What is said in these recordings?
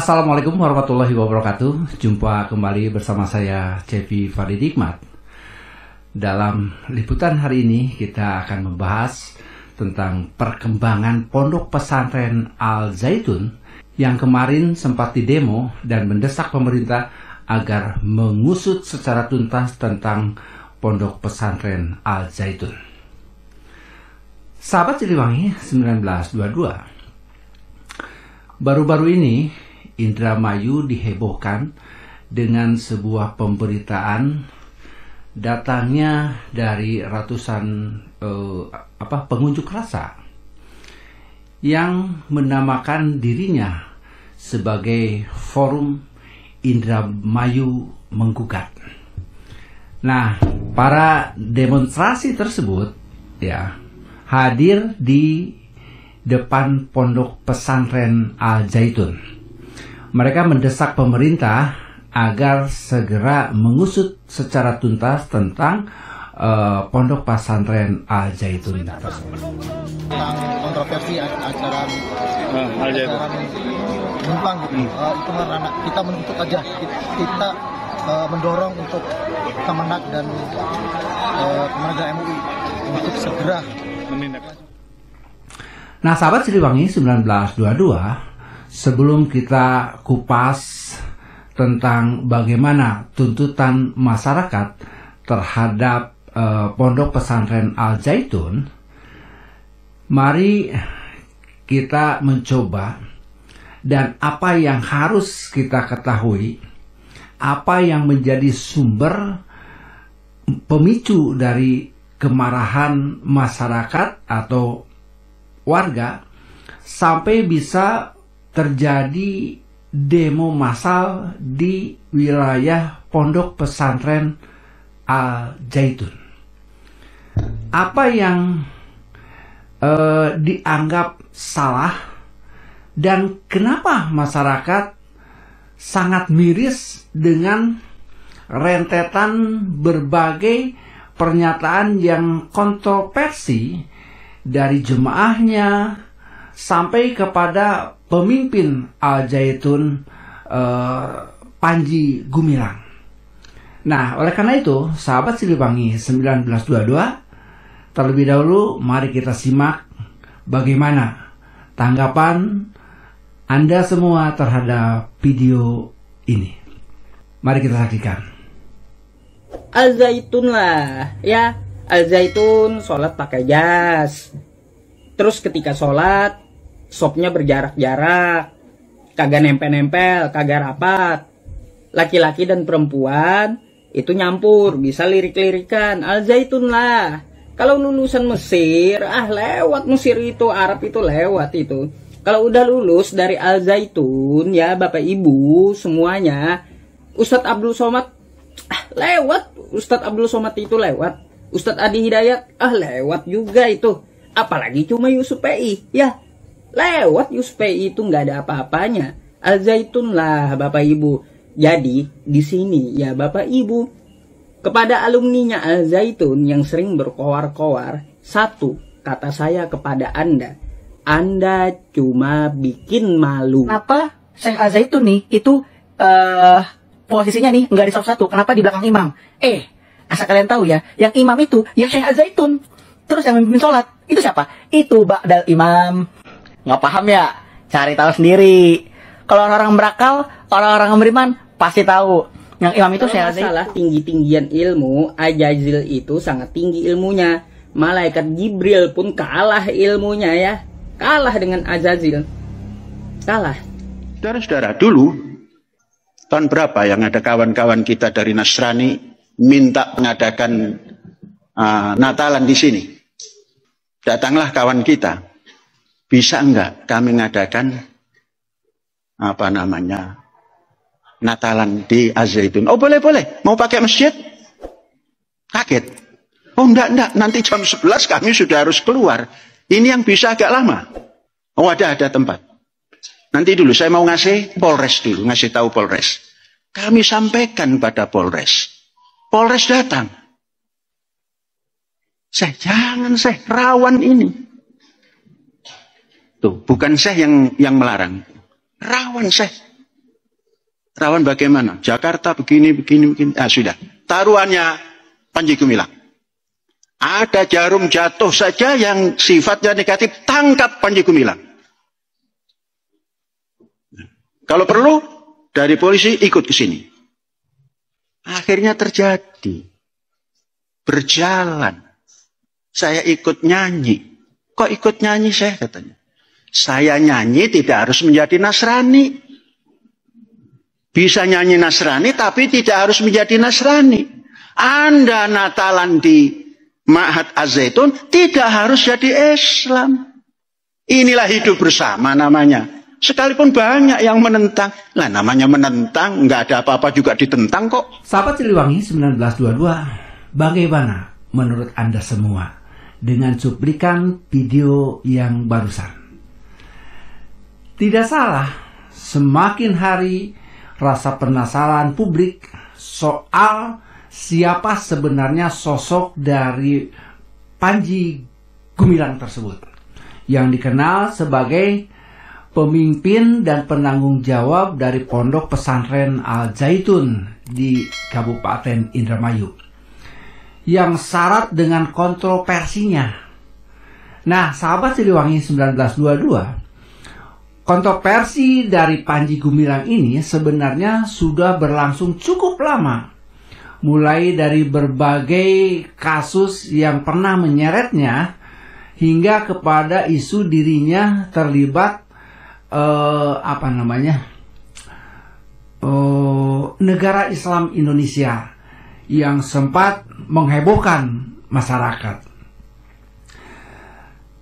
Assalamualaikum warahmatullahi wabarakatuh. Jumpa kembali bersama saya Cepi Farid Hikmat. Dalam liputan hari ini kita akan membahas tentang perkembangan Pondok Pesantren Al Zaitun yang kemarin sempat didemo dan mendesak pemerintah agar mengusut secara tuntas tentang Pondok Pesantren Al Zaitun. Sahabat Siliwangi 1922, baru-baru ini Indramayu dihebohkan dengan sebuah pemberitaan datangnya dari ratusan pengunjuk rasa yang menamakan dirinya sebagai Forum Indramayu Menggugat. Nah, para demonstrasi tersebut hadir di depan Pondok Pesantren Al Zaitun. Mereka mendesak pemerintah agar segera mengusut secara tuntas tentang Pondok Pesantren Al Zaitun. Kontroversi acara Mumpang itu anak kita menuntut aja, kita mendorong untuk Kemenak dan Kementerian MUI untuk segera menindak. Nah, sahabat Siliwangi 1922, sebelum kita kupas tentang bagaimana tuntutan masyarakat terhadap Pondok Pesantren Al Zaitun, mari kita mencoba dan apa yang harus kita ketahui, apa yang menjadi sumber pemicu dari kemarahan masyarakat atau warga sampai bisa terjadi demo massal di wilayah Pondok Pesantren Al Zaitun. Apa yang dianggap salah dan kenapa masyarakat sangat miris dengan rentetan berbagai pernyataan yang kontroversi dari jemaahnya sampai kepada pemimpin Al Zaitun Panji Gumilang. Nah, oleh karena itu, sahabat Siliwangi 1922, terlebih dahulu mari kita simak bagaimana tanggapan Anda semua terhadap video ini. Mari kita saksikan. Al Zaitun lah, ya. Al Zaitun sholat pakai jas. Terus ketika sholat, sopnya berjarak-jarak, kagak nempel-nempel, kagak rapat. Laki-laki dan perempuan itu nyampur, bisa lirik-lirikan. Al Zaitun lah. Kalau lulusan Mesir, lewat Mesir itu, Arab itu lewat itu. Kalau udah lulus dari Al Zaitun, ya Bapak Ibu semuanya, Ustadz Abdul Somad lewat, Ustadz Abdul Somad itu lewat. Ustadz Adi Hidayat, lewat juga itu. Apalagi cuma Yusuf PI, ya. Lewat Yusuf PI itu nggak ada apa-apanya. Al Zaitun lah Bapak Ibu. Jadi di sini ya Bapak Ibu, kepada alumninya Al Zaitun yang sering berkoar-koar, satu kata saya kepada Anda cuma bikin malu. Kenapa Syekh Al Zaitun nih itu posisinya nih nggak di satu, kenapa di belakang imam? Asal kalian tahu ya, yang imam itu ya Syekh Al Zaitun. Terus yang memimpin sholat itu siapa? Itu ba'dal imam. Nggak paham ya? Cari tahu sendiri. Kalau orang-orang berakal, orang-orang beriman pasti tahu. Yang imam itu Syekh Al Zaitun. Masalah tinggi-tinggian ilmu, Ajazil itu sangat tinggi ilmunya. Malaikat Jibril pun kalah ilmunya ya. Kalah dengan Ajazil. Kalah. Saudara-saudara, dulu tahun berapa yang ada kawan-kawan kita dari Nasrani minta mengadakan Natalan di sini. Datanglah kawan kita. Bisa enggak kami mengadakan Natalan di Al Zaitun? Oh, boleh. Mau pakai masjid? Kaget. Oh, enggak. Nanti jam 11 kami sudah harus keluar. Ini yang bisa agak lama. Oh, ada tempat. Nanti dulu saya mau ngasih Polres dulu, ngasih tahu Polres. Kami sampaikan pada Polres. Polres datang. Jangan rawan ini. Tuh, bukan yang melarang. Rawan Rawan bagaimana? Jakarta begini. Sudah. Taruhannya Panji Gumilang. Ada jarum jatuh saja yang sifatnya negatif, tangkap Panji Gumilang. Kalau perlu, dari polisi ikut ke sini. Akhirnya terjadi. Berjalan. Saya ikut nyanyi. Kok ikut nyanyi saya katanya? Saya nyanyi tidak harus menjadi Nasrani. Bisa nyanyi Nasrani tapi tidak harus menjadi Nasrani. Anda Natalan di Ma'had Az-Zaitun tidak harus jadi Islam. Inilah hidup bersama namanya. Sekalipun banyak yang menentang. Lah namanya menentang, nggak ada apa-apa juga ditentang kok. Sahabat Siliwangi 1922, bagaimana menurut Anda semua dengan cuplikan video yang barusan? Tidak salah, semakin hari rasa penasaran publik soal siapa sebenarnya sosok dari Panji Gumilang tersebut, yang dikenal sebagai pemimpin dan penanggung jawab dari Pondok Pesantren Al-Zaitun di Kabupaten Indramayu, yang syarat dengan kontroversinya. Nah, sahabat Siliwangi 1922, kontroversi dari Panji Gumilang ini sebenarnya sudah berlangsung cukup lama. Mulai dari berbagai kasus yang pernah menyeretnya hingga kepada isu dirinya terlibat negara Islam Indonesia yang sempat menghebohkan masyarakat.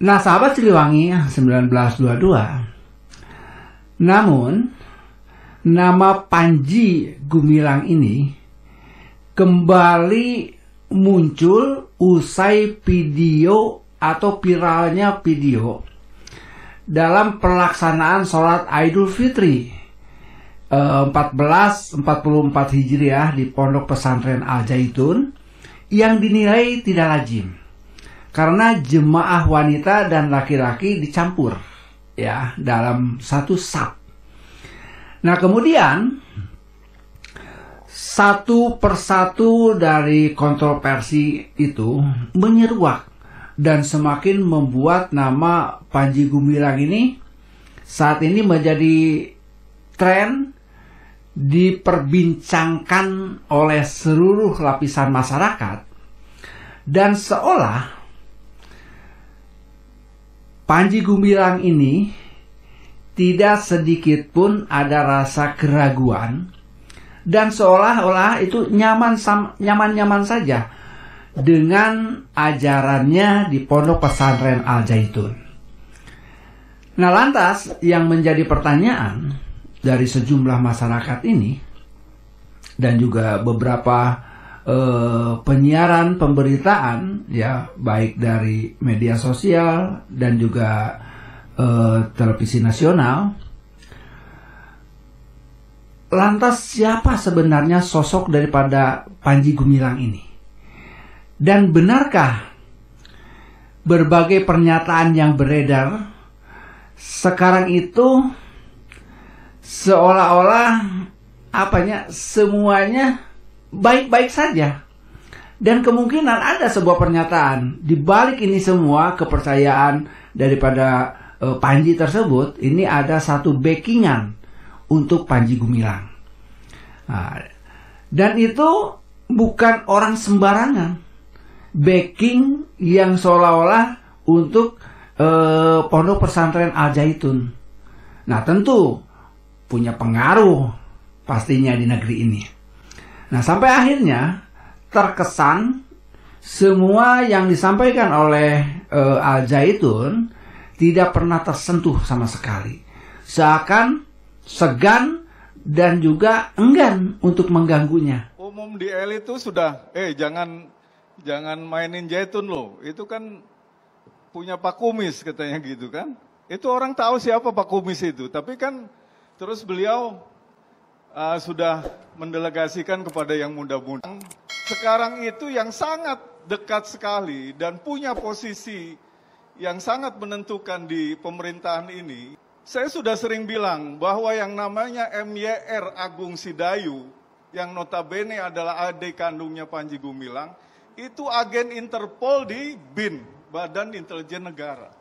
Nah, sahabat Siliwangi 1922, namun nama Panji Gumilang ini kembali muncul usai video atau viralnya video dalam pelaksanaan sholat Idul Fitri 1444 Hijriah di Pondok Pesantren Al-Zaitun yang dinilai tidak lazim karena jemaah wanita dan laki-laki dicampur ya dalam satu saf. Nah, kemudian satu persatu dari kontroversi itu menyeruak dan semakin membuat nama Panji Gumilang ini saat ini menjadi tren diperbincangkan oleh seluruh lapisan masyarakat, dan seolah Panji Gumilang ini tidak sedikit pun ada rasa keraguan dan seolah-olah itu nyaman-nyaman saja dengan ajarannya di Pondok Pesantren Al-Zaitun. Nah, lantas yang menjadi pertanyaan dari sejumlah masyarakat ini dan juga beberapa penyiaran pemberitaan ya, baik dari media sosial dan juga televisi nasional, lantas siapa sebenarnya sosok daripada Panji Gumilang ini? Dan benarkah berbagai pernyataan yang beredar sekarang itu seolah-olah semuanya baik-baik saja? Dan kemungkinan ada sebuah pernyataan di balik ini semua kepercayaan daripada Panji tersebut, ini ada satu backingan untuk Panji Gumilang. Nah, dan itu bukan orang sembarangan. Backing yang seolah-olah untuk Pondok Pesantren Al-Zaitun. Nah, tentu punya pengaruh pastinya di negeri ini. Nah, sampai akhirnya terkesan semua yang disampaikan oleh Al-Zaitun tidak pernah tersentuh sama sekali. Seakan segan dan juga enggan untuk mengganggunya. Umum di elit itu sudah, jangan mainin Zaitun loh. Itu kan punya Pak Kumis katanya gitu kan. Itu orang tahu siapa Pak Kumis itu. Tapi kan terus beliau sudah mendelegasikan kepada yang muda-muda. Sekarang itu yang sangat dekat sekali dan punya posisi yang sangat menentukan di pemerintahan ini, Saya sudah sering bilang bahwa yang namanya MYR Agung Sidayu, yang notabene adalah adik kandungnya Panji Gumilang, itu agen Interpol di BIN, Badan Intelijen Negara.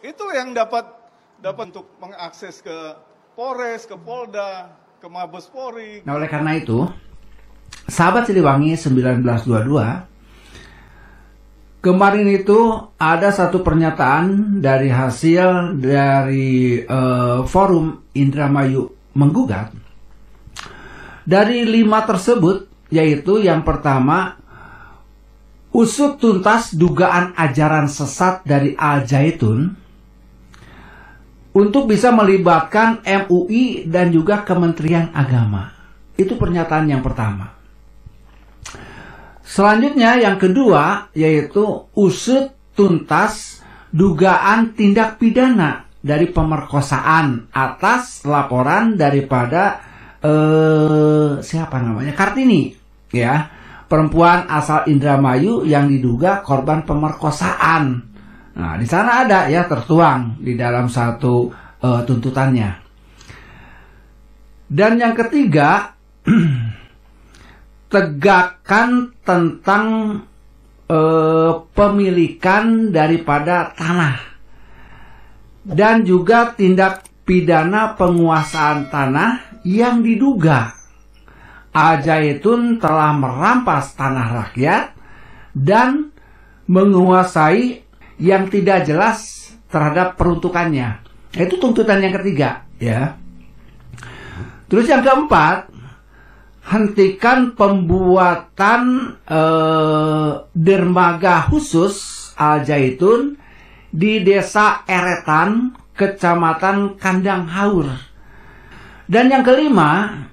Itu yang dapat untuk mengakses ke Polres, ke Polda, ke Mabes Polri. Nah, oleh karena itu, sahabat Siliwangi 1922, kemarin itu ada satu pernyataan dari hasil dari forum Indramayu Menggugat. Dari 5 tersebut, yaitu yang pertama, usut tuntas dugaan ajaran sesat dari Al-Zaitun untuk bisa melibatkan MUI dan juga Kementerian Agama. Itu pernyataan yang pertama. Selanjutnya yang kedua yaitu usut tuntas dugaan tindak pidana dari pemerkosaan atas laporan daripada Kartini, ya, perempuan asal Indramayu yang diduga korban pemerkosaan. Nah, di sana ada ya tertuang di dalam satu tuntutannya. Dan yang ketiga, tegakkan tentang pemilikan daripada tanah dan juga tindak pidana penguasaan tanah yang diduga Al-Zaitun telah merampas tanah rakyat dan menguasai yang tidak jelas terhadap peruntukannya. Itu tuntutan yang ketiga, ya. Terus yang keempat, hentikan pembuatan dermaga khusus Al-Zaitun di Desa Eretan, Kecamatan Kandang Haur. Dan yang kelima,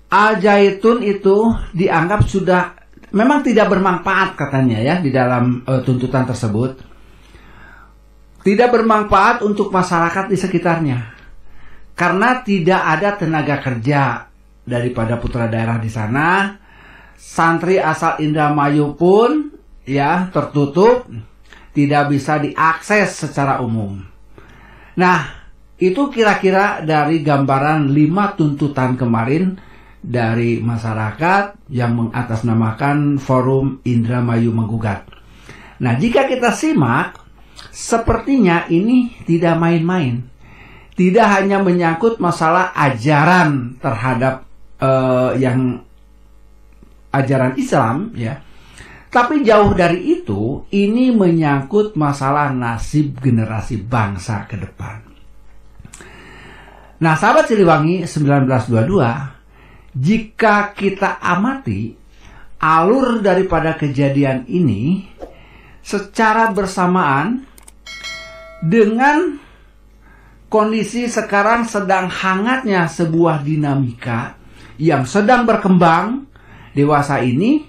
Al-Zaitun itu dianggap sudah memang tidak bermanfaat katanya ya di dalam tuntutan tersebut. Tidak bermanfaat untuk masyarakat di sekitarnya. Karena tidak ada tenaga kerja daripada putra daerah di sana. Santri asal Indramayu pun ya tertutup, tidak bisa diakses secara umum. Nah, itu kira-kira dari gambaran 5 tuntutan kemarin dari masyarakat yang mengatasnamakan Forum Indramayu Menggugat. Nah, jika kita simak, sepertinya ini tidak main-main. Tidak hanya menyangkut masalah ajaran terhadap yang ajaran Islam, ya. Tapi jauh dari itu, ini menyangkut masalah nasib generasi bangsa ke depan. Nah, sahabat Siliwangi 1922, jika kita amati alur daripada kejadian ini secara bersamaan dengan kondisi sekarang sedang hangatnya sebuah dinamika yang sedang berkembang dewasa ini,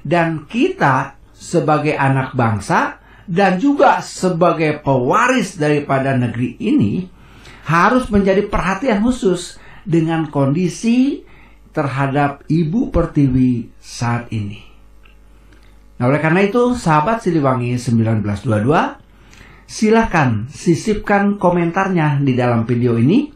dan kita sebagai anak bangsa dan juga sebagai pewaris daripada negeri ini harus menjadi perhatian khusus dengan kondisi terhadap Ibu Pertiwi saat ini. Nah, oleh karena itu, sahabat Siliwangi 1922, silahkan sisipkan komentarnya di dalam video ini.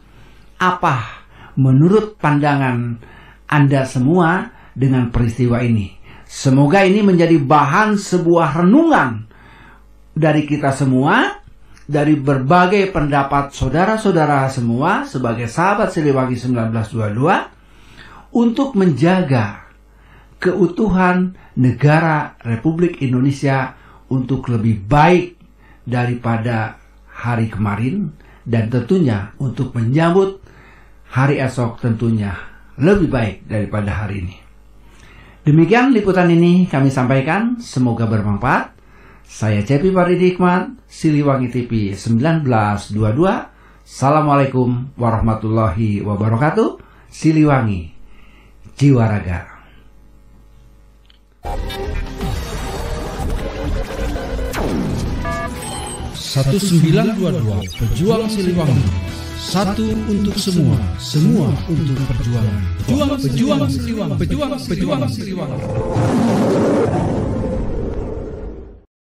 Apa menurut pandangan Anda semua dengan peristiwa ini? Semoga ini menjadi bahan sebuah renungan dari kita semua, dari berbagai pendapat saudara-saudara semua sebagai sahabat Siliwangi 1922 untuk menjaga keutuhan negara Republik Indonesia untuk lebih baik daripada hari kemarin, dan tentunya untuk menyambut hari esok tentunya lebih baik daripada hari ini. Demikian liputan ini kami sampaikan, semoga bermanfaat. Saya Cepi Faridikmat, Siliwangi TV 1922. Assalamualaikum warahmatullahi wabarakatuh. Siliwangi, jiwa raga. 1922 Pejuang Siliwangi. Satu untuk semua, semua untuk perjuangan. Pejuang Siliwangi. Pejuang Siliwangi.